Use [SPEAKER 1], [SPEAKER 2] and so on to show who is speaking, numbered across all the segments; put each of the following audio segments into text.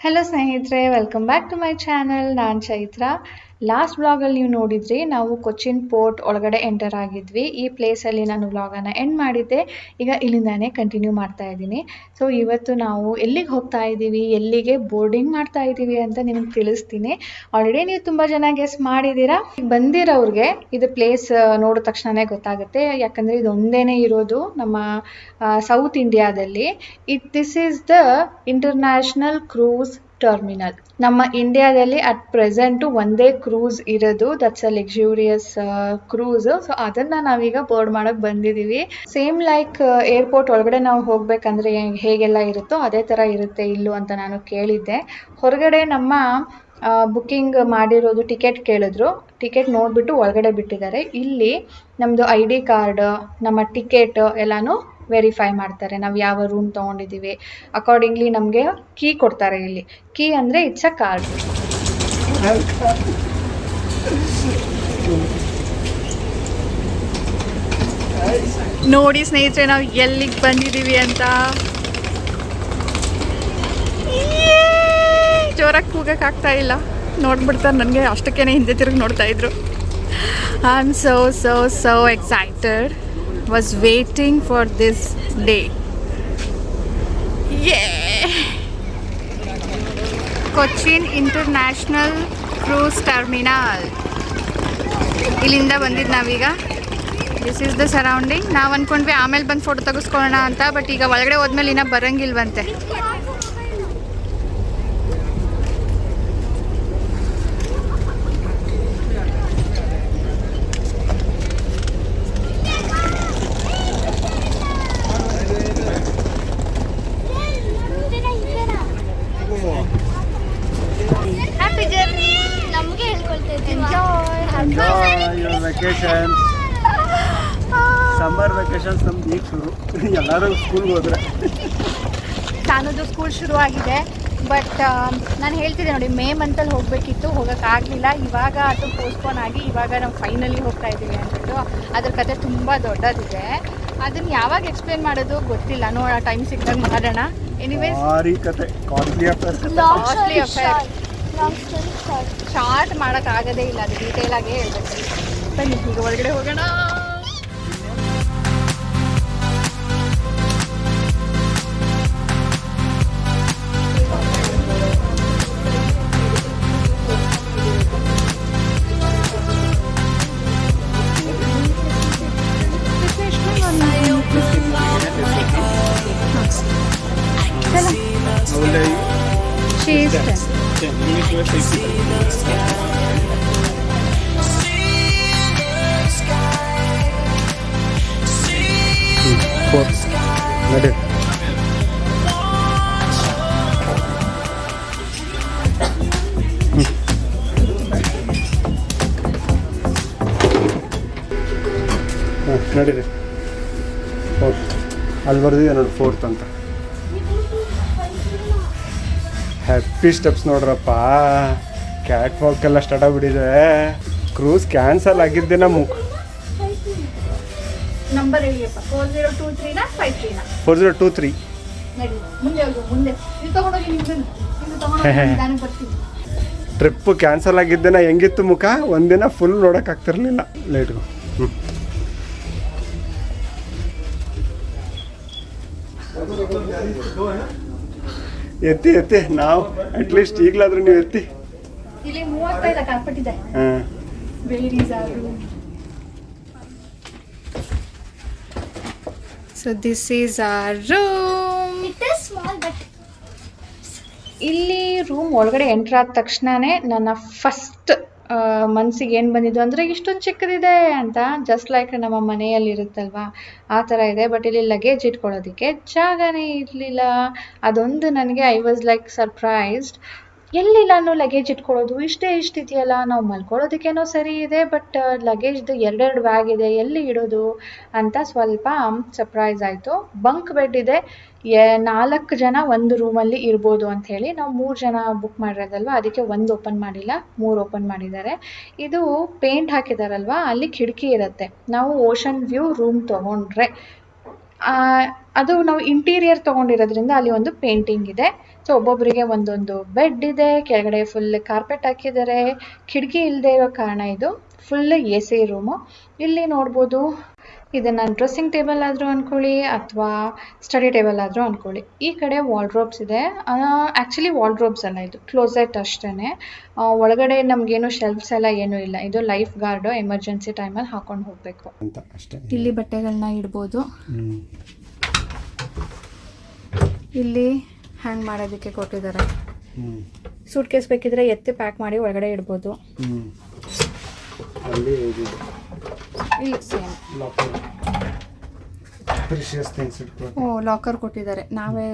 [SPEAKER 1] Hello ಸ್ನೇಹಿತರೆ, welcome back to my channel. ನಾನು Chaitra. Last ವ್ಲಾಗಲ್ಲಿ ನೀವು ನೋಡಿದ್ರಿ, ನಾವು ಕೊಚ್ಚಿನ್ ಪೋರ್ಟ್ ಒಳಗಡೆ ಎಂಟರ್ ಆಗಿದ್ವಿ. ಈ ಪ್ಲೇಸಲ್ಲಿ ನಾನು ವ್ಲಾಗನ್ನು ಎಂಡ್ ಮಾಡಿದ್ದೆ. ಈಗ ಇಲ್ಲಿಂದಾನೇ ಕಂಟಿನ್ಯೂ ಮಾಡ್ತಾ ಇದ್ದೀನಿ. ಸೊ ಇವತ್ತು ನಾವು ಎಲ್ಲಿಗೆ ಹೋಗ್ತಾ ಇದ್ದೀವಿ, ಎಲ್ಲಿಗೆ ಬೋರ್ಡಿಂಗ್ ಮಾಡ್ತಾ ಇದ್ದೀವಿ ಅಂತ ನಿಮಗೆ ತಿಳಿಸ್ತೀನಿ. ಆಲ್ರೆಡಿ ನೀವು ತುಂಬ ಜನ ಗೆಸ್ ಮಾಡಿದ್ದೀರಾ. ಬಂದಿರೋರಿಗೆ ಇದು ಪ್ಲೇಸ್ ನೋಡಿದ ತಕ್ಷಣವೇ ಗೊತ್ತಾಗುತ್ತೆ, ಯಾಕಂದರೆ ಇದೊಂದೇನೆ ಇರೋದು ನಮ್ಮ ಸೌತ್ ಇಂಡಿಯಾದಲ್ಲಿ. This is the international cruise terminal. ನಮ್ಮ ಇಂಡಿಯಾದಲ್ಲಿ ಅಟ್ ಪ್ರೆಸೆಂಟು ಒಂದೇ ಕ್ರೂಸ್ ಇರೋದು, that's a luxurious cruise. So ಅದನ್ನ ನಾವೀಗ ಬೋರ್ಡ್ ಮಾಡಕ್ ಬಂದಿದೀವಿ. ಸೇಮ್ ಲೈಕ್ ಏರ್ಪೋರ್ಟ್ ಒಳಗಡೆ ನಾವು ಹೋಗ್ಬೇಕಂದ್ರೆ ಹೇಗೆಲ್ಲ ಇರುತ್ತೋ ಅದೇ ತರ ಇರುತ್ತೆ ಇಲ್ಲೂ ಅಂತ ನಾನು ಕೇಳಿದ್ದೆ. ಹೊರಗಡೆ ನಮ್ಮ ಬುಕ್ಕಿಂಗ್ ಮಾಡಿರೋದು ಟಿಕೆಟ್ ಕೇಳಿದ್ರು. ಟಿಕೆಟ್ ನೋಡಿಬಿಟ್ಟು ಒಳಗಡೆ ಬಿಟ್ಟಿದ್ದಾರೆ. ಇಲ್ಲಿ ನಮ್ಮದು ID ಕಾರ್ಡ್, ನಮ್ಮ ಟಿಕೆಟ್ ಎಲ್ಲಾನು ವೆರಿಫೈ ಮಾಡ್ತಾರೆ. ನಾವು ಯಾವ ರೂಮ್ ತೊಗೊಂಡಿದ್ದೀವಿ ಅಕಾರ್ಡಿಂಗ್ಲಿ ನಮಗೆ ಕೀ ಕೊಡ್ತಾರೆ. ಇಲ್ಲಿ ಕೀ ಅಂದರೆ ಇಟ್ಸ್ ಅ ಕಾರ್ಡ್. ನೋಡಿ ಸ್ನೇಹಿತರೆ, ನಾವು ಎಲ್ಲಿಗೆ ಬಂದಿದ್ದೀವಿ ಅಂತ. ಜೋರಾಗಿ ಕೂಗಕ್ಕಾಗ್ತಾ ಇಲ್ಲ, ನೋಡ್ಬಿಡ್ತಾರೆ ನನಗೆ. ಅಷ್ಟಕ್ಕೇನೆ ಹಿಂದೆ ತಿರುಗಿ ನೋಡ್ತಾ ಇದ್ರು. I am so excited. Was waiting for this day. Cochin international cruise terminal. ಇಲ್ಲಿಂದ ಬಂದಿದ್ದು ನಾವೀಗ. This is the surrounding. ನಾವು ಅಂದ್ಕೊಂಡ್ವಿ ಆಮೇಲೆ ಬಂದು ಫೋಟೋ ತೆಗೆಸ್ಕೊಳ್ಳೋಣ ಅಂತ, ಬಟ್ ಈಗ ಒಳಗಡೆ ಹೋದ್ಮೇಲೆ ಇನ್ನೂ ಬರೋಂಗಿಲ್ವಂತೆ.
[SPEAKER 2] ವೆಕೇಶನ್, ಸಮ್ಮರ್ ವೆಕೇಶನ್ಸ್ ನಮ್ದು ಈಗ ಶುರು. ಎಲ್ಲರೂ ಸ್ಕೂಲ್ಗೆ ಹೋದ್ರೆ
[SPEAKER 1] ನಾನದು ಸ್ಕೂಲ್ ಶುರು ಆಗಿದೆ. ಬಟ್ ನಾನು ಹೇಳ್ತಿದ್ದೆ ನೋಡಿ, ಮೇ ಮಂತಲ್ಲಿ ಹೋಗಬೇಕಿತ್ತು, ಹೋಗೋಕ್ಕಾಗಲಿಲ್ಲ. ಇವಾಗ ಅದು ಪೋಸ್ಟ್ಪೋನ್ ಆಗಿ ಇವಾಗ ನಾವು ಫೈನಲಿ ಹೋಗ್ತಾ ಇದ್ದೀವಿ ಅಂದ್ಬಿಟ್ಟು. ಅದ್ರ ಕತೆ ತುಂಬ ದೊಡ್ಡದಿದೆ. ಅದನ್ನು ಯಾವಾಗ ಎಕ್ಸ್ಪ್ಲೇನ್ ಮಾಡೋದು ಗೊತ್ತಿಲ್ಲ. ನೋಡೋಣ, ಟೈಮ್ ಸಿಕ್ಕಾಗ ಮಾಡೋಣ. ಎನಿವೇಸ್,
[SPEAKER 2] ಭಾರಿ ಕತೆ, ಕಾಸ್ಟ್ಲಿ ಅಫೇರ್.
[SPEAKER 1] ಶಾರ್ಟ್ ಮಾಡೋಕ್ಕಾಗೋದೇ ಇಲ್ಲ, ಅದು ಡೀಟೇಲಾಗೇ ಹೇಳ್ಬೇಕು. ಬನ್ನಿ ಈಗ ಒಳಗಡೆ ಹೋಗೋಣ.
[SPEAKER 2] ನಡೆ. ನಡೀರಿ. ಅಲ್ಲಿ ಬರ್ದಿದೆ ನೋಡಿ, 4th ಅಂತ. ಹ್ಯಾಪಿ ಸ್ಟೆಪ್ಸ್ ನೋಡ್ರಪ್ಪ. ಕ್ಯಾಟ್ ವಾಕ್ ಎಲ್ಲ ಸ್ಟಾರ್ಟ್ ಆಗಿಬಿಟ್ಟಿದೆ. ಕ್ರೂಸ್ ಕ್ಯಾನ್ಸಲ್ ಆಗಿದ್ದೆ ನಮಗೆ.
[SPEAKER 1] ನಂಬರ್ ಹೇಳಿಯಪ್ಪ. 4023 53
[SPEAKER 2] 4023.
[SPEAKER 1] ಮುಂದೆ ಹೋಗು, ಮುಂದೆ ತಗೊಂಡೋಗಿ.
[SPEAKER 2] ಟ್ರಿಪ್ಪು ಕ್ಯಾನ್ಸಲ್ ಆಗಿದ್ದೇನ. ಹೆಂಗಿತ್ತು ಮುಖ? ಒಂದಿನ ಫುಲ್ ನೋಡೋಕ್ಕಾಗ್ತಿರ್ಲಿಲ್ಲ ಲೇಟ್ಗು. ಎತ್ತಿ ಎತ್ತಿ, ನಾವು ಅಟ್ಲೀಸ್ಟ್ ಈಗಲಾದ್ರೂ ನೀವು ಎತ್ತಿ.
[SPEAKER 1] ಇಲ್ಲಿ 35 ಕಾರ್ಪೆಟ್ ಇದೆ.
[SPEAKER 2] ಹಾಂ,
[SPEAKER 1] So this is our room.
[SPEAKER 3] It is small but
[SPEAKER 1] ಇಲ್ಲಿ ರೂಮ್ ಒಳಗಡೆ ಎಂಟ್ರ್ ಆದ ತಕ್ಷಣನೇ ನನ್ನ ಫಸ್ಟ್ ಮನಸ್ಸಿಗೆ ಏನು ಬಂದಿದ್ದು ಅಂದರೆ, ಇಷ್ಟೊಂದು ಚಿಕ್ಕದಿದೆ ಅಂತ. ಜಸ್ಟ್ ಲೈಕ್ ನಮ್ಮ ಮನೆಯಲ್ಲಿ ಇರುತ್ತಲ್ವಾ ಆ ಥರ ಇದೆ. ಬಟ್ ಇಲ್ಲಿ ಲಗೇಜ್ ಇಟ್ಕೊಳ್ಳೋದಕ್ಕೆ ಜಾಗನೇ ಇರಲಿಲ್ಲ. ಅದೊಂದು ನನಗೆ ಐ ವಾಸ್ ಲೈಕ್ ಸರ್ಪ್ರೈಸ್ಡ್. ಎಲ್ಲಿ ನಾನು ಲಗೇಜ್ ಇಟ್ಕೊಳ್ಳೋದು, ಇಷ್ಟಿದೆಯಲ್ಲ, ನಾವು ಮಲ್ಕೊಳ್ಳೋದಕ್ಕೇನೋ ಸರಿ ಇದೆ, ಬಟ್ ಲಗೇಜ್ದು 2 ಬ್ಯಾಗ್ ಇದೆ, ಎಲ್ಲಿ ಇಡೋದು ಅಂತ ಸ್ವಲ್ಪ ಸರ್ಪ್ರೈಸ್ ಆಯಿತು. ಬಂಕ್ ಬೆಡ್ ಇದೆ, 4 ಜನ ಒಂದು ರೂಮಲ್ಲಿ ಇರ್ಬೋದು ಅಂತ ಹೇಳಿ. ನಾವು 3 ಜನ ಬುಕ್ ಮಾಡಿರೋದಲ್ವ, ಅದಕ್ಕೆ 1 ಓಪನ್ ಮಾಡಿಲ್ಲ, 3 ಓಪನ್ ಮಾಡಿದ್ದಾರೆ. ಇದು ಪೇಂಟ್ ಹಾಕಿದಾರಲ್ವ, ಅಲ್ಲಿ ಕಿಟಕಿ ಇರುತ್ತೆ. ನಾವು ಓಷನ್ ವ್ಯೂ ರೂಮ್ ತೊಗೊಂಡ್ರೆ ಅದು ನಾವು ಇಂಟೀರಿಯರ್ ತೊಗೊಂಡಿರೋದ್ರಿಂದ ಅಲ್ಲಿ ಒಂದು ಪೇಂಟಿಂಗ್ ಇದೆ. ಸೊ ಒಬ್ಬೊಬ್ಬರಿಗೆ ಒಂದೊಂದು ಬೆಡ್ ಇದೆ, ಕೆಳಗಡೆ ಫುಲ್ ಕಾರ್ಪೆಟ್ ಹಾಕಿದ್ದಾರೆ. ಕಿಟಕಿ ಇಲ್ಲದೆ ಇರೋ ಕಾರಣ ಇದು ಫುಲ್ ಎ ಸಿ ರೂಮು. ಇಲ್ಲಿ ನೋಡ್ಬೋದು, ಇದನ್ನು ಡ್ರೆಸ್ಸಿಂಗ್ ಟೇಬಲ್ ಆದರೂ ಅಂದ್ಕೊಳ್ಳಿ ಅಥವಾ ಸ್ಟಡಿ ಟೇಬಲ್ ಆದರೂ ಅಂದ್ಕೊಳ್ಳಿ. ಈ ಕಡೆ ವಾಲ್ಡ್ರೋಬ್ಸ್ ಇದೆ. ಆ್ಯಕ್ಚುಲಿ ವಾಲ್ಡ್ರೋಬ್ಸ್ ಅಲ್ಲ, ಇದು ಕ್ಲೋಸೆಟ್ ಅಷ್ಟೇ. ಒಳಗಡೆ ನಮಗೇನು ಶೆಲ್ಫ್ಸ್ ಎಲ್ಲ ಏನೂ ಇಲ್ಲ. ಇದು ಲೈಫ್ ಗಾರ್ಡು, ಎಮರ್ಜೆನ್ಸಿ ಟೈಮಲ್ಲಿ ಹಾಕೊಂಡು ಹೋಗಬೇಕು
[SPEAKER 2] ಅಂತ ಅಷ್ಟೇ.
[SPEAKER 1] ಇಲ್ಲಿ ಬಟ್ಟೆಗಳನ್ನ ಇಡ್ಬೋದು. ಇಲ್ಲಿ ಹ್ಯಾಂಗ್ ಮಾಡೋದಕ್ಕೆ ಕೊಟ್ಟಿದ್ದಾರೆ. ಸೂಟ್ ಕೇಸ್ ಬೇಕಿದ್ರೆ ಎತ್ತಿ ಪ್ಯಾಕ್ ಮಾಡಿ ಒಳಗಡೆ ಇಡ್ಬೋದು. ಇಲ್ಲಿ ಸೇಮ್ ಲಾಕರ್ ಕೊಟ್ಟಿದ್ದಾರೆ. ನಾವೇ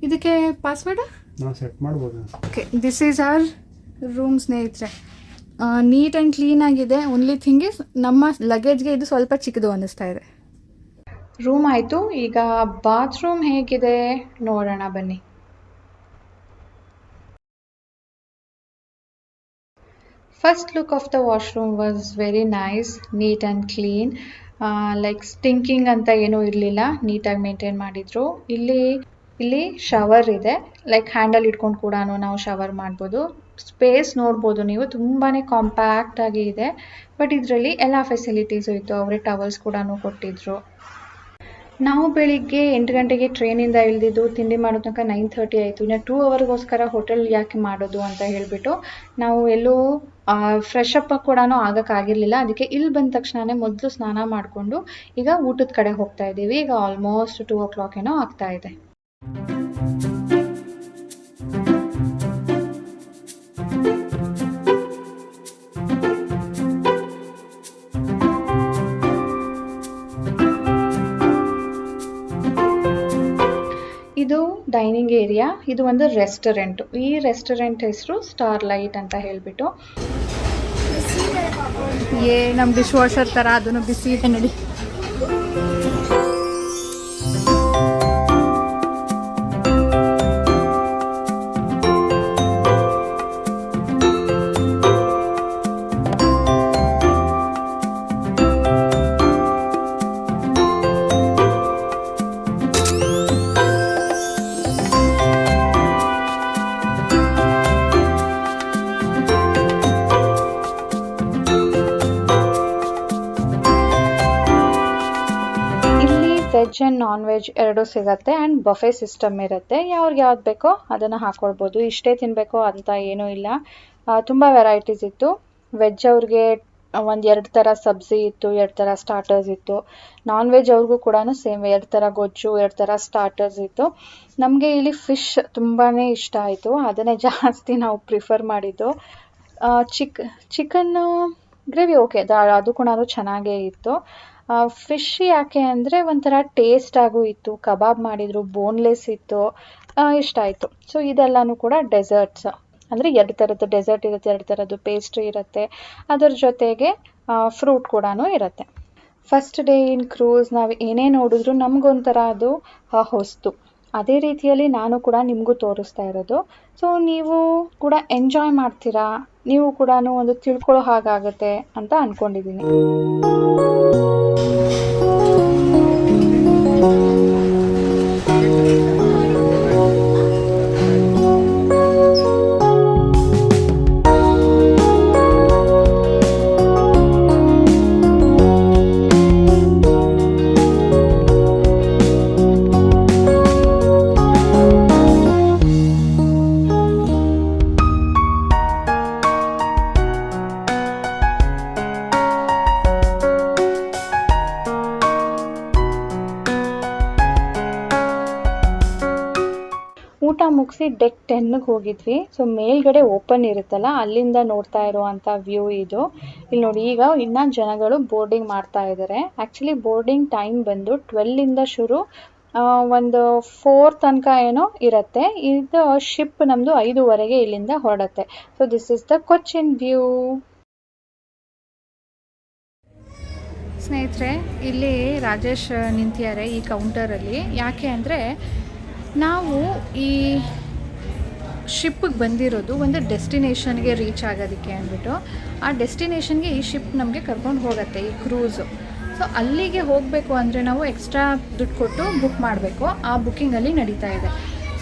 [SPEAKER 1] ಇದಕ್ಕೆ ಪಾಸ್ವರ್ಡ್
[SPEAKER 2] ನಾವು ಸೆಟ್ ಮಾಡ್ಬೋದು.
[SPEAKER 1] Okay, this is our room ಸ್ನೇಹಿತರೆ. ನೀಟ್ ಆ್ಯಂಡ್ ಕ್ಲೀನ್ ಆಗಿದೆ. ಓನ್ಲಿ ಥಿಂಗ್ ಇಸ್ ನಮ್ಮ ಲಗೇಜ್ಗೆ ಇದು ಸ್ವಲ್ಪ ಚಿಕ್ಕದು ಅನ್ನಿಸ್ತಾ ಇದೆ. ರೂಮ್ ಆಯಿತು. ಈಗ ಬಾತ್ರೂಮ್ ಹೇಗಿದೆ ನೋಡೋಣ ಬನ್ನಿ. First look of the washroom was very nice, neat and clean. Like stinking ಅಂತ ಏನೂ ಇರಲಿಲ್ಲ, ನೀಟಾಗಿ ಮೇಂಟೈನ್ ಮಾಡಿದ್ರು. ಇಲ್ಲಿ ಶವರ್ ಇದೆ, ಲೈಕ್ ಹ್ಯಾಂಡಲ್ ಇಟ್ಕೊಂಡು ಕೂಡ ನಾವು ಶವರ್ ಮಾಡ್ಬೋದು. ಸ್ಪೇಸ್ ನೋಡ್ಬೋದು ನೀವು, ತುಂಬಾ ಕಾಂಪ್ಯಾಕ್ಟ್ ಆಗಿ ಇದೆ. ಬಟ್ ಇದರಲ್ಲಿ ಎಲ್ಲ ಫೆಸಿಲಿಟೀಸು ಇತ್ತು. ಅವರೇ ಟವಲ್ಸ್ ಕೂಡ ಕೊಟ್ಟಿದ್ರು. ನಾವು ಬೆಳಿಗ್ಗೆ 8 ಗಂಟೆಗೆ ಟ್ರೈನಿಂದ ಇಳಿದಿದ್ದು, ತಿಂಡಿ ಮಾಡೋ ತನಕ 9:30 ಆಯಿತು. ಇನ್ನು 2 ಅವರ್ಗೋಸ್ಕರ ಹೋಟೆಲ್ ಯಾಕೆ ಮಾಡೋದು ಅಂತ ಹೇಳಿಬಿಟ್ಟು ನಾವು ಎಲ್ಲೂ ಫ್ರೆಶ್ ಅಪ್ ಕೂಡ ಆಗೋಕ್ಕಾಗಿರಲಿಲ್ಲ. ಅದಕ್ಕೆ ಇಲ್ಲಿ ಬಂದ ತಕ್ಷಣವೇ ಮೊದಲು ಸ್ನಾನ ಮಾಡಿಕೊಂಡು ಈಗ ಊಟದ ಕಡೆ ಹೋಗ್ತಾ ಇದ್ದೀವಿ. ಈಗ ಆಲ್ಮೋಸ್ಟ್ 2 o'clock ಏನೋ ಆಗ್ತಾ ಇದೆ. ಇದು ಡೈನಿಂಗ್ ಏರಿಯಾ. ಇದು ಒಂದು ರೆಸ್ಟೋರೆಂಟು. ಈ ರೆಸ್ಟೋರೆಂಟ್ ಹೆಸರು ಸ್ಟಾರ್ ಲೈಟ್ ಅಂತ ಹೇಳಿಬಿಟ್ಟು. ನಮ್ಮ ಡಿಶ್ ವಾಷರ್ ಥರ ಅದನ್ನು ಬಿಸಿ ಇದೆ ನೋಡಿ. ವೆಜ್ ಆ್ಯಂಡ್ ನಾನ್ ವೆಜ್ ಎರಡೂ ಸಿಗುತ್ತೆ. ಆ್ಯಂಡ್ ಬಫೆ ಸಿಸ್ಟಮ್ ಇರುತ್ತೆ. ಯಾವ್ರಿಗೆ ಯಾವ್ದು ಬೇಕೋ ಅದನ್ನು ಹಾಕ್ಕೊಳ್ಬೋದು. ಇಷ್ಟೇ ತಿನ್ನಬೇಕೋ ಅಂತ ಏನೂ ಇಲ್ಲ. ತುಂಬ ವೆರೈಟೀಸ್ ಇತ್ತು. ವೆಜ್ ಅವ್ರಿಗೆ 2 ಥರ ಸಬ್ಜಿ ಇತ್ತು, 2 ಥರ ಸ್ಟಾರ್ಟರ್ಸ್ ಇತ್ತು. ನಾನ್ ವೆಜ್ ಅವ್ರಿಗೂ ಕೂಡ ಸೇಮ್ 2 ಥರ ಗೊಜ್ಜು, 2 ಥರ ಸ್ಟಾರ್ಟರ್ಸ್ ಇತ್ತು. ನಮಗೆ ಇಲ್ಲಿ ಫಿಶ್ ತುಂಬಾ ಇಷ್ಟ ಆಯಿತು. ಅದನ್ನೇ ಜಾಸ್ತಿ ನಾವು ಪ್ರಿಫರ್ ಮಾಡಿದ್ದು. ಚಿಕನ್ನು ಗ್ರೇವಿ ಓಕೆ, ಅದು ಕೂಡ ಚೆನ್ನಾಗೇ ಇತ್ತು. ಫಿಶ್ ಯಾಕೆ ಅಂದರೆ ಒಂಥರ ಟೇಸ್ಟ್ ಆಗೂ ಇತ್ತು. ಕಬಾಬ್ ಮಾಡಿದರು, ಬೋನ್ಲೆಸ್ ಇತ್ತು, ಇಷ್ಟ ಆಯಿತು. ಸೊ ಇದೆಲ್ಲನೂ ಕೂಡ ಡೆಸರ್ಟ್ಸ್. ಅಂದರೆ 2 ಥರದ್ದು ಡೆಸರ್ಟ್ ಇರುತ್ತೆ, 2 ಥರದ್ದು ಪೇಸ್ಟ್ರಿ ಇರುತ್ತೆ. ಅದರ ಜೊತೆಗೆ ಫ್ರೂಟ್ ಕೂಡ ಇರುತ್ತೆ. ಫಸ್ಟ್ ಡೇ ಇನ್ ಕ್ರೂಸ್ ನಾವು ಏನೇ ನೋಡಿದ್ರು ನಮಗೊಂಥರ ಅದು ಹೊಸ್ತು. ಅದೇ ರೀತಿಯಲ್ಲಿ ನಾನು ಕೂಡ ನಿಮಗೂ ತೋರಿಸ್ತಾ ಇರೋದು. ಸೊ ನೀವು ಕೂಡ ಎಂಜಾಯ್ ಮಾಡ್ತೀರಾ, ನೀವು ಕೂಡ ಒಂದು ತಿಳ್ಕೊಳ್ಳೋ ಹಾಗಾಗುತ್ತೆ ಅಂತ ಅಂದ್ಕೊಂಡಿದ್ದೀನಿ. ಊಟ ಮುಗಿಸಿ ಡೆಕ್ 10ಗೆ ಹೋಗಿದ್ವಿ. ಸೊ ಮೇಲ್ಗಡೆ ಓಪನ್ ಇರುತ್ತಲ್ಲ, ಅಲ್ಲಿಂದ ನೋಡ್ತಾ ಇರುವಂಥ ವ್ಯೂ ಇದು. ಇಲ್ಲಿ ನೋಡಿ, ಈಗ ಇನ್ನೂ ಜನಗಳು ಬೋರ್ಡಿಂಗ್ ಮಾಡ್ತಾ ಇದ್ದಾರೆ. ಆ್ಯಕ್ಚುಲಿ ಬೋರ್ಡಿಂಗ್ ಟೈಮ್ ಬಂದು 12ಇಂದ ಶುರು, ಒಂದು 4 ತನಕ ಏನೋ ಇರುತ್ತೆ. ಇದು ಶಿಪ್ ನಮ್ಮದು 5:30ಗೆ ಇಲ್ಲಿಂದ ಹೊರಡುತ್ತೆ. So this is the Cochin view. ಸ್ನೇಹಿತರೆ, ಇಲ್ಲಿ ರಾಜೇಶ್ ನಿಂತಿದ್ದಾರೆ ಈ ಕೌಂಟರಲ್ಲಿ. ಯಾಕೆ ಅಂದರೆ ನಾವು ಈ ಶಿಪ್ಪಿಗೆ ಬಂದಿರೋದು ಒಂದು ಡೆಸ್ಟಿನೇಷನ್ಗೆ ರೀಚ್ ಆಗೋದಕ್ಕೆ ಅಂದ್ಬಿಟ್ಟು. ಆ ಡೆಸ್ಟಿನೇಷನ್ಗೆ ಈ ಶಿಪ್ ನಮಗೆ ಕರ್ಕೊಂಡು ಹೋಗುತ್ತೆ, ಈ ಕ್ರೂಸು. ಸೊ ಸೊ ಅಲ್ಲಿಗೆ ಹೋಗಬೇಕು ಅಂದರೆ ನಾವು ಎಕ್ಸ್ಟ್ರಾ ದುಡ್ಡು ಕೊಟ್ಟು ಬುಕ್ ಮಾಡಬೇಕು. ಆ ಬುಕ್ಕಿಂಗಲ್ಲಿ ನಡೀತಾ ಇದೆ.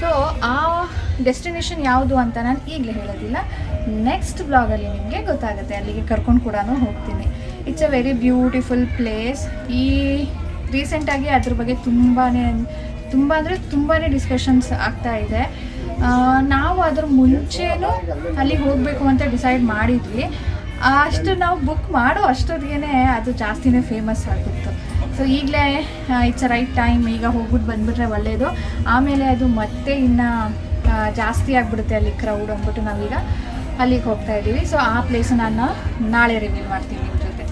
[SPEAKER 1] ಸೊ ಆ ಡೆಸ್ಟಿನೇಷನ್ ಯಾವುದು ಅಂತ ನಾನು ಈಗಲೇ ಹೇಳೋದಿಲ್ಲ, ನೆಕ್ಸ್ಟ್ ಬ್ಲಾಗಲ್ಲಿ ನಿಮಗೆ ಗೊತ್ತಾಗುತ್ತೆ. ಅಲ್ಲಿಗೆ ಕರ್ಕೊಂಡು ಕೂಡ ಹೋಗ್ತೀನಿ. It's a very beautiful place. ಈ ರೀಸೆಂಟಾಗಿ ಅದ್ರ ಬಗ್ಗೆ ತುಂಬ ಅಂದರೆ ತುಂಬಾ ಡಿಸ್ಕಷನ್ಸ್ ಆಗ್ತಾ ಇದೆ. ನಾವು ಅದ್ರ ಮುಂಚೆನೂ ಅಲ್ಲಿಗೆ ಹೋಗಬೇಕು ಅಂತ ಡಿಸೈಡ್ ಮಾಡಿದ್ವಿ. ಅಷ್ಟು ನಾವು ಬುಕ್ ಮಾಡೋ ಅಷ್ಟೊತ್ತಿಗೆ ಅದು ಜಾಸ್ತಿನೇ ಫೇಮಸ್ ಆಗಿತ್ತು. ಸೊ ಈಗಲೇ ಇಟ್ಸ್ ಅ ರೈಟ್ ಟೈಮ್, ಈಗ ಹೋಗ್ಬಿಟ್ಟು ಬಂದುಬಿಟ್ರೆ ಒಳ್ಳೆಯದು. ಆಮೇಲೆ ಅದು ಮತ್ತೆ ಇನ್ನು ಜಾಸ್ತಿ ಆಗಿಬಿಡುತ್ತೆ ಅಲ್ಲಿ ಕ್ರೌಡ್ ಅಂದ್ಬಿಟ್ಟು ನಾವೀಗ ಅಲ್ಲಿಗೆ ಹೋಗ್ತಾ ಇದ್ದೀವಿ. ಸೊ ಆ ಪ್ಲೇಸು ನಾನು ನಾಳೆ ರಿವೀಲ್ ಮಾಡ್ತೀನಿ ನಿಮ್ಮ ಜೊತೆ.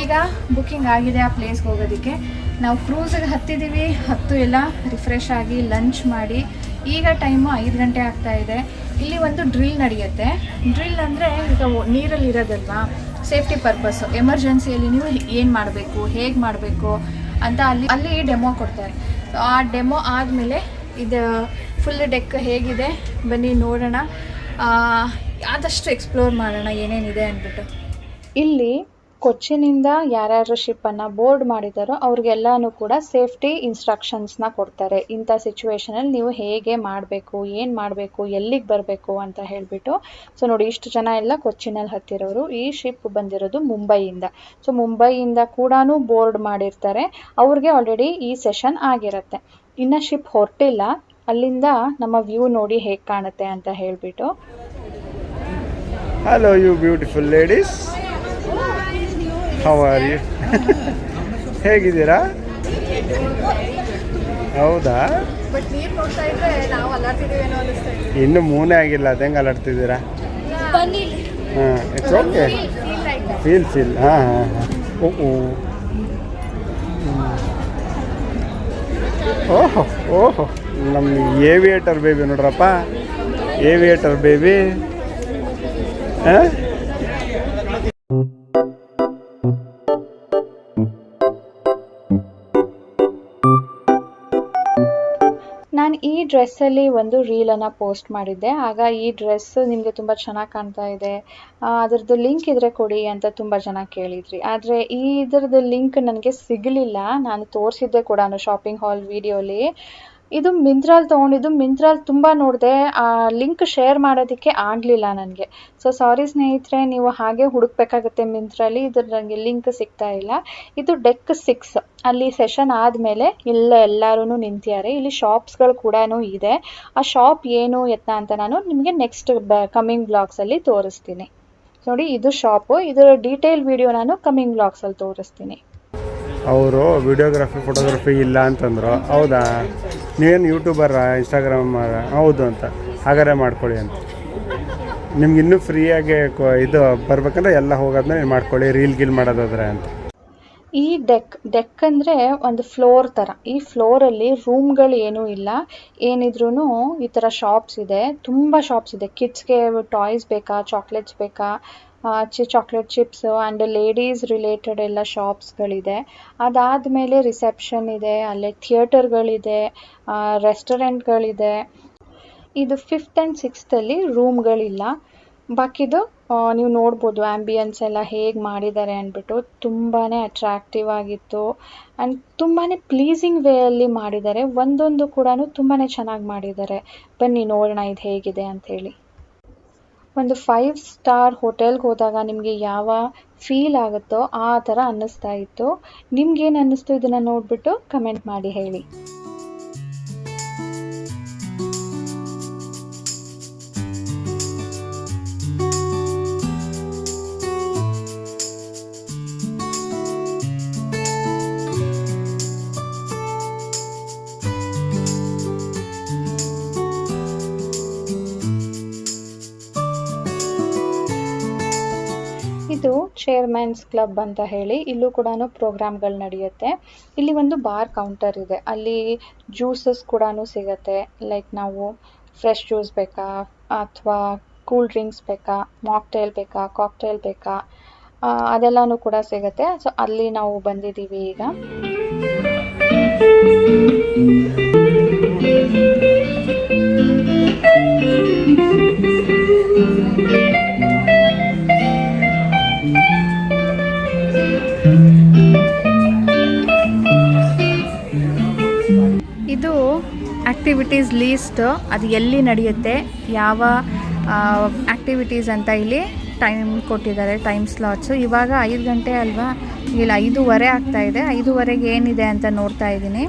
[SPEAKER 1] ಈಗ ಬುಕ್ಕಿಂಗ್ ಆಗಿದೆ ಆ ಪ್ಲೇಸ್ಗೆ ಹೋಗೋದಕ್ಕೆ. ನಾವು ಕ್ರೂಸಿಗೆ ಹತ್ತಿದ್ದೀವಿ. ಎಲ್ಲ ರಿಫ್ರೆಶ್ ಆಗಿ ಲಂಚ್ ಮಾಡಿ ಈಗ ಟೈಮು 5 ಗಂಟೆ ಆಗ್ತಾಯಿದೆ. ಇಲ್ಲಿ ಒಂದು ಡ್ರಿಲ್ ನಡೆಯುತ್ತೆ. ಡ್ರಿಲ್ ಅಂದರೆ ಈಗ ನೀರಲ್ಲಿ ಇರೋದಲ್ವಾ, ಸೇಫ್ಟಿ ಪರ್ಪಸ್ಸು, ಎಮರ್ಜೆನ್ಸಿಯಲ್ಲಿ ನೀವು ಏನು ಮಾಡಬೇಕು, ಹೇಗೆ ಮಾಡಬೇಕು ಅಂತ ಅಲ್ಲಿ ಡೆಮೋ ಕೊಡ್ತಾರೆ. ಸೊ ಆ ಡೆಮೋ ಆದಮೇಲೆ ಇದು ಫುಲ್ ಡೆಕ್ ಹೇಗಿದೆ ಬನ್ನಿ ನೋಡೋಣ, ಆದಷ್ಟು ಎಕ್ಸ್ಪ್ಲೋರ್ ಮಾಡೋಣ ಏನೇನಿದೆ ಅಂದ್ಬಿಟ್ಟು. ಇಲ್ಲಿ ಕೊಚ್ಚಿನಿಂದ ಯಾರ್ಯಾರು ಶಿಪ್ಪನ್ನು ಬೋರ್ಡ್ ಮಾಡಿದಾರೋ ಅವ್ರಿಗೆಲ್ಲನೂ ಕೂಡ ಸೇಫ್ಟಿ ಇನ್ಸ್ಟ್ರಕ್ಷನ್ಸ್ನ ಕೊಡ್ತಾರೆ. ಇಂಥ ಸಿಚುವೇಷನಲ್ಲಿ ನೀವು ಹೇಗೆ ಮಾಡಬೇಕು, ಏನು ಮಾಡಬೇಕು, ಎಲ್ಲಿಗೆ ಬರಬೇಕು ಅಂತ ಹೇಳಿಬಿಟ್ಟು. ಸೊ ನೋಡಿ, ಇಷ್ಟು ಜನ ಎಲ್ಲ ಕೊಚ್ಚಿನಲ್ಲಿ ಹತ್ತಿರೋರು. ಈ ಶಿಪ್ ಬಂದಿರೋದು ಮುಂಬೈಯಿಂದ. ಸೊ ಮುಂಬೈಯಿಂದ ಕೂಡ ಬೋರ್ಡ್ ಮಾಡಿರ್ತಾರೆ. ಅವ್ರಿಗೆ ಆಲ್ರೆಡಿ ಈ ಸೆಷನ್ ಆಗಿರುತ್ತೆ. ಇನ್ನು ಶಿಪ್ ಹೊರಟಿಲ್ಲ. ಅಲ್ಲಿಂದ ನಮ್ಮ ವ್ಯೂ ನೋಡಿ ಹೇಗೆ ಕಾಣುತ್ತೆ ಅಂತ ಹೇಳಿಬಿಟ್ಟು.
[SPEAKER 2] Hello you beautiful ladies, how are you? ಹೇಗಿದ್ದೀರಾ? ಹೌದಾ?
[SPEAKER 1] ಬಟ್ ನೀರು ನೋಡ್ತಾ ಇದ್ರೆ ನಾವು ಅಲ್ಲಾಡ್ತಿದ್ದೀವೇನೋ ಅನಿಸ್ತಾ ಇದೆ.
[SPEAKER 2] ಇನ್ನೂ ಮೂನೇ ಆಗಿಲ್ಲ, ಅದು ಹೆಂಗೆ ಅಲ್ಲಾಡ್ತಿದ್ದೀರಾ? ಹಾಂ, ಇಟ್ಸ್ ಓಕೆ. ಫೀಲ್ ಹಾಂ ಹಾಂ ಹಾಂ. ಓಹೋ ಓಹೋ, ನಮ್ಮ ಏವಿಯೇಟರ್ ಬೇಬಿ ನೋಡ್ರಪ್ಪ, ಏವಿಯೇಟರ್ ಬೇಬಿ. ಹಾಂ,
[SPEAKER 1] ನಾನು ಈ ಡ್ರೆಸ್ಸಲ್ಲಿ ಒಂದು ರೀಲನ್ನು ಪೋಸ್ಟ್ ಮಾಡಿದ್ದೆ. ಆಗ ಈ ಡ್ರೆಸ್ ನಿಮಗೆ ತುಂಬ ಚೆನ್ನಾಗಿ ಕಾಣ್ತಾ ಇದೆ, ಅದರದ್ದು ಲಿಂಕ್ ಇದ್ದರೆ ಕೊಡಿ ಅಂತ ತುಂಬ ಜನ ಕೇಳಿದ್ರಿ. ಆದರೆ ಇದರದ್ದು ಲಿಂಕ್ ನನಗೆ ಸಿಗಲಿಲ್ಲ. ನಾನು ತೋರಿಸಿದ್ದೆ ಕೂಡ ಶಾಪಿಂಗ್ ಹಾಲ್ ವಿಡಿಯೋಲಿ. ಇದು ಮಿಂತ್ರಾಲ್ ತೊಗೊಂಡಿದ್ದು. ಮಿಂತ್ರಾಲ್ ತುಂಬ ನೋಡಿದೆ, ಆ ಲಿಂಕ್ ಶೇರ್ ಮಾಡೋದಕ್ಕೆ ಆಗಲಿಲ್ಲ ನನಗೆ. ಸೊ ಸಾರಿ ಸ್ನೇಹಿತರೆ, ನೀವು ಹಾಗೆ ಹುಡುಕ್ಬೇಕಾಗುತ್ತೆ ಮಿಂತ್ರಲ್ಲಿ. ಇದ್ರ ನನಗೆ ಲಿಂಕ್ ಸಿಗ್ತಾ ಇಲ್ಲ. ಇದು ಡೆಕ್ 6. ಅಲ್ಲಿ ಸೆಷನ್ ಆದಮೇಲೆ ಎಲ್ಲರೂ ನಿಂತಿದ್ದಾರೆ. ಇಲ್ಲಿ ಶಾಪ್ಸ್ಗಳು ಕೂಡ ಇದೆ. ಆ ಶಾಪ್ ಏನು ಎತ್ತ ಅಂತ ನಾನು ನಿಮಗೆ ನೆಕ್ಸ್ಟ್ ಕಮಿಂಗ್ ಬ್ಲಾಗ್ಸಲ್ಲಿ ತೋರಿಸ್ತೀನಿ. ನೋಡಿ, ಇದು ಶಾಪು. ಇದರ ಡೀಟೇಲ್ ವಿಡಿಯೋ ನಾನು ಕಮಿಂಗ್ ಬ್ಲಾಗ್ಸಲ್ಲಿ ತೋರಿಸ್ತೀನಿ.
[SPEAKER 2] ಅವರು ವಿಡಿಯೋಗ್ರಫಿ ಫೋಟೋಗ್ರಫಿ ಇಲ್ಲ ಅಂತಂದರು. ಹೌದಾ? ನೀವೇನು ಯೂಟ್ಯೂಬರಾ, ಇನ್ಸ್ಟಾಗ್ರಾಮರ? ಹೌದು ಅಂತ. ಹಾಗಾದ್ರೆ ಮಾಡ್ಕೊಳ್ಳಿ ಅಂತ. ನಿಮ್ಗೆ ಇನ್ನೂ ಫ್ರೀಯಾಗಿ ಇದು ಬರ್ಬೇಕಂದ್ರೆ ಎಲ್ಲ ಹೋಗೋದನ್ನ ಮಾಡ್ಕೊಳ್ಳಿ, ರೀಲ್ ಗೀಲ್ ಮಾಡೋದಾದ್ರೆ ಅಂತ.
[SPEAKER 1] ಈ ಡೆಕ್ ಅಂದರೆ ಒಂದು ಫ್ಲೋರ್ ಥರ. ಈ ಫ್ಲೋರಲ್ಲಿ ರೂಮ್ಗಳು ಏನೂ ಇಲ್ಲ. ಏನಿದ್ರೂ ಈ ಥರ ಶಾಪ್ಸ್ ಇದೆ, ತುಂಬ ಶಾಪ್ಸ್ ಇದೆ. ಕಿಡ್ಸ್ಗೆ ಟಾಯ್ಸ್ ಬೇಕಾ, ಚಾಕ್ಲೇಟ್ಸ್ ಬೇಕಾ, chocolate chips and ladies related ಎಲ್ಲ ಶಾಪ್ಸ್ಗಳಿದೆ. ಅದಾದಮೇಲೆ ರಿಸೆಪ್ಷನ್ ಇದೆ, ಅಲ್ಲೇ ಥಿಯೇಟರ್ಗಳಿದೆ, ರೆಸ್ಟೋರೆಂಟ್ಗಳಿದೆ. ಇದು 5th and 6th ರೂಮ್ಗಳಿಲ್ಲ. ಬಾಕಿದು ನೀವು ನೋಡ್ಬೋದು ಆ್ಯಂಬಿಯನ್ಸ್ ಎಲ್ಲ ಹೇಗೆ ಮಾಡಿದ್ದಾರೆ ಅಂದ್ಬಿಟ್ಟು. ತುಂಬಾ ಅಟ್ರಾಕ್ಟಿವ್ ಆಗಿತ್ತು ಆ್ಯಂಡ್ ತುಂಬಾ ಪ್ಲೀಸಿಂಗ್ ವೇಯಲ್ಲಿ ಮಾಡಿದ್ದಾರೆ. ಒಂದೊಂದು ಕೂಡ ತುಂಬಾ ಚೆನ್ನಾಗಿ ಮಾಡಿದ್ದಾರೆ. ಬನ್ನಿ ನೋಡೋಣ ಇದು ಹೇಗಿದೆ ಅಂಥೇಳಿ. ಒಂದು 5 ಸ್ಟಾರ್ ಹೋಟೆಲ್ಗೆ ಹೋದಾಗ ನಿಮಗೆ ಯಾವ ಫೀಲ್ ಆಗುತ್ತೋ ಆ ಥರ ಅನ್ನಿಸ್ತಾ ಇತ್ತು. ನಿಮ್ಗೇನು ಅನ್ನಿಸ್ತು ಇದನ್ನು ನೋಡಿಬಿಟ್ಟು ಕಮೆಂಟ್ ಮಾಡಿ ಹೇಳಿ. ಇದು ಚೇರ್ಮನ್ಸ್ ಕ್ಲಬ್ ಅಂತ ಹೇಳಿ. ಇಲ್ಲೂ ಕೂಡ ಪ್ರೋಗ್ರಾಮ್ಗಳು ನಡೆಯುತ್ತೆ. ಇಲ್ಲಿ ಒಂದು ಬಾರ್ ಕೌಂಟರ್ ಇದೆ. ಅಲ್ಲಿ ಜ್ಯೂಸಸ್ ಕೂಡ ಸಿಗುತ್ತೆ. ಲೈಕ್ ನಾವು ಫ್ರೆಶ್ ಜ್ಯೂಸ್ ಬೇಕಾ, ಅಥವಾ ಕೂಲ್ ಡ್ರಿಂಕ್ಸ್ ಬೇಕಾ, ಮಾಕ್ಟೇಲ್ ಬೇಕಾ, ಕಾಕ್ಟೇಲ್ ಬೇಕಾ, ಅದೆಲ್ಲನೂ ಕೂಡ ಸಿಗುತ್ತೆ. ಸೊ ಅಲ್ಲಿ ನಾವು ಬಂದಿದ್ದೀವಿ ಈಗ. ಲಿಸ್ಟ್, ಅದು ಎಲ್ಲಿ ನಡೆಯುತ್ತೆ, ಯಾವ ಆ್ಯಕ್ಟಿವಿಟೀಸ್ ಅಂತ ಇಲ್ಲಿ ಟೈಮ್ ಕೊಟ್ಟಿದ್ದಾರೆ, ಟೈಮ್ ಸ್ಲಾಟ್ಸು. ಇವಾಗ 5 ಗಂಟೆ ಅಲ್ವಾ, ಇಲ್ಲ 5:15 ಆಗ್ತಾಯಿದೆ. 5:15ಗೆ ಏನಿದೆ ಅಂತ ನೋಡ್ತಾ ಇದ್ದೀನಿ.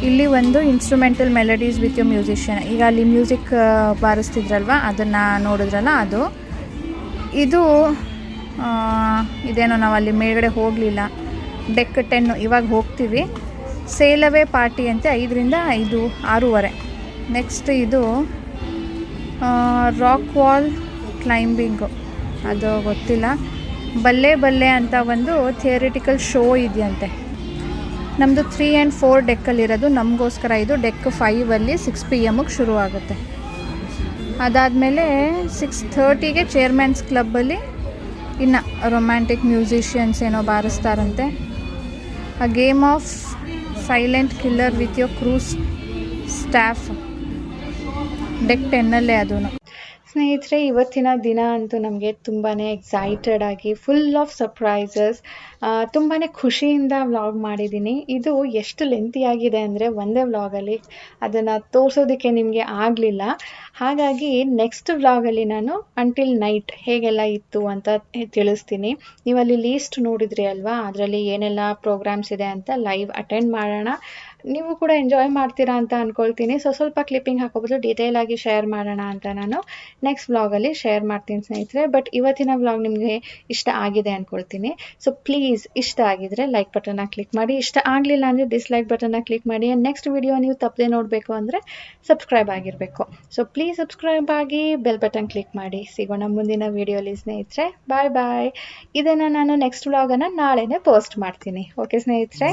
[SPEAKER 1] ಇಲ್ಲಿ ಒಂದು instrumental melodies with you musician, ಈಗ ಅಲ್ಲಿ ಮ್ಯೂಸಿಕ್ ಬಾರಿಸ್ತಿದ್ರಲ್ವ, ಅದನ್ನು ನೋಡಿದ್ರಲ್ಲ ಅದು. ಇದು ಇದೇನೋ ನಾವು ಅಲ್ಲಿ ಮೇಲ್ಗಡೆ ಹೋಗಲಿಲ್ಲ. ಡೆಕ್ 10 ಇವಾಗ ಹೋಗ್ತೀವಿ. ಸೇಲವೇ ಪಾರ್ಟಿ ಅಂತೆ 5ರಿಂದ 6:30. ನೆಕ್ಸ್ಟ್ ಇದು ರಾಕ್ ವಾಲ್ ಕ್ಲೈಂಬಿಂಗು, ಅದು ಗೊತ್ತಿಲ್ಲ. ಬಲ್ಲೆ ಅಂತ ಒಂದು ಥಿಯರಿಟಿಕಲ್ ಶೋ ಇದೆಯಂತೆ. ನಮ್ಮದು 3 and 4 ಡೆಕ್ಕಲ್ಲಿರೋದು, ನಮಗೋಸ್ಕರ ಇದು ಡೆಕ್ 5ಅಲ್ಲಿ 6 PM ಶುರು ಆಗುತ್ತೆ. ಅದಾದಮೇಲೆ 6:30ಗೆ ಚೇರ್ಮನ್ಸ್ ಕ್ಲಬ್ಬಲ್ಲಿ ಇನ್ನು ರೊಮ್ಯಾಂಟಿಕ್ ಮ್ಯೂಸಿಷಿಯನ್ಸ್ ಏನೋ ಬಾರಿಸ್ತಾರಂತೆ. A game of silent killer with your cruise staff, deck 10ಅಲ್ಲೇ ಅದೂ. ಸ್ನೇಹಿತರೆ, ಇವತ್ತಿನ ದಿನ ಅಂತೂ ನಮಗೆ ತುಂಬಾ ಎಕ್ಸೈಟೆಡ್ ಆಗಿ, ಫುಲ್ ಆಫ್ ಸರ್ಪ್ರೈಸಸ್, ತುಂಬಾ ಖುಷಿಯಿಂದ ವ್ಲಾಗ್ ಮಾಡಿದ್ದೀನಿ. ಇದು ಎಷ್ಟು ಲೆಂತಿ ಆಗಿದೆ ಅಂದರೆ ಒಂದೇ ವ್ಲಾಗಲ್ಲಿ ಅದನ್ನು ತೋರಿಸೋದಕ್ಕೆ ನಿಮಗೆ ಆಗಲಿಲ್ಲ. ಹಾಗಾಗಿ ನೆಕ್ಸ್ಟ್ ವ್ಲಾಗಲ್ಲಿ ನಾನು ಅಂಟಿಲ್ ನೈಟ್ ಹೇಗೆಲ್ಲ ಇತ್ತು ಅಂತ ತಿಳಿಸ್ತೀನಿ. ನೀವು ಅಲ್ಲಿ ಲೀಸ್ಟ್ ನೋಡಿದ್ರಿ ಅಲ್ವಾ, ಅದರಲ್ಲಿ ಏನೆಲ್ಲ ಪ್ರೋಗ್ರಾಮ್ಸ್ ಇದೆ ಅಂತ ಲೈವ್ ಅಟೆಂಡ್ ಮಾಡೋಣ. ನೀವು ಕೂಡ ಎಂಜಾಯ್ ಮಾಡ್ತೀರಾ ಅಂತ ಅಂದ್ಕೊಳ್ತೀನಿ. ಸ್ವಲ್ಪ ಕ್ಲಿಪ್ಪಿಂಗ್ ಹಾಕೋಬೋದು, ಡೀಟೇಲ್ ಆಗಿ ಶೇರ್ ಮಾಡೋಣ ಅಂತ ನಾನು ನೆಕ್ಸ್ಟ್ ವ್ಲಾಗಲ್ಲಿ ಶೇರ್ ಮಾಡ್ತೀನಿ ಸ್ನೇಹಿತರೆ. ಬಟ್ ಇವತ್ತಿನ ವ್ಲಾಗ್ ನಿಮಗೆ ಇಷ್ಟ ಆಗಿದೆ ಅಂದ್ಕೊಳ್ತೀನಿ. ಸೊ ಪ್ಲೀಸ್, ಇಷ್ಟ ಆಗಿದ್ರೆ ಲೈಕ್ ಬಟನ್ನ ಕ್ಲಿಕ್ ಮಾಡಿ, ಇಷ್ಟ ಆಗಲಿಲ್ಲ ಅಂದರೆ ಡಿಸ್ಲೈಕ್ ಬಟನ್ನ ಕ್ಲಿಕ್ ಮಾಡಿ. ನೆಕ್ಸ್ಟ್ ವಿಡಿಯೋ ನೀವು ತಪ್ಪದೆ ನೋಡಬೇಕು ಅಂದರೆ ಸಬ್ಸ್ಕ್ರೈಬ್ ಆಗಿರಬೇಕು. ಸೊ ಪ್ಲೀಸ್ ಸಬ್ಸ್ಕ್ರೈಬ್ ಆಗಿ, ಬೆಲ್ ಬಟನ್ ಕ್ಲಿಕ್ ಮಾಡಿ. ಸಿಗೋಣ ಮುಂದಿನ ವಿಡಿಯೋಲಿ ಸ್ನೇಹಿತರೆ. ಬಾಯ್ ಬಾಯ್. ಇದನ್ನು ನಾನು ನೆಕ್ಸ್ಟ್ ವ್ಲಾಗನ್ನು ನಾಳೆನೇ ಪೋಸ್ಟ್ ಮಾಡ್ತೀನಿ. ಓಕೆ ಸ್ನೇಹಿತರೆ.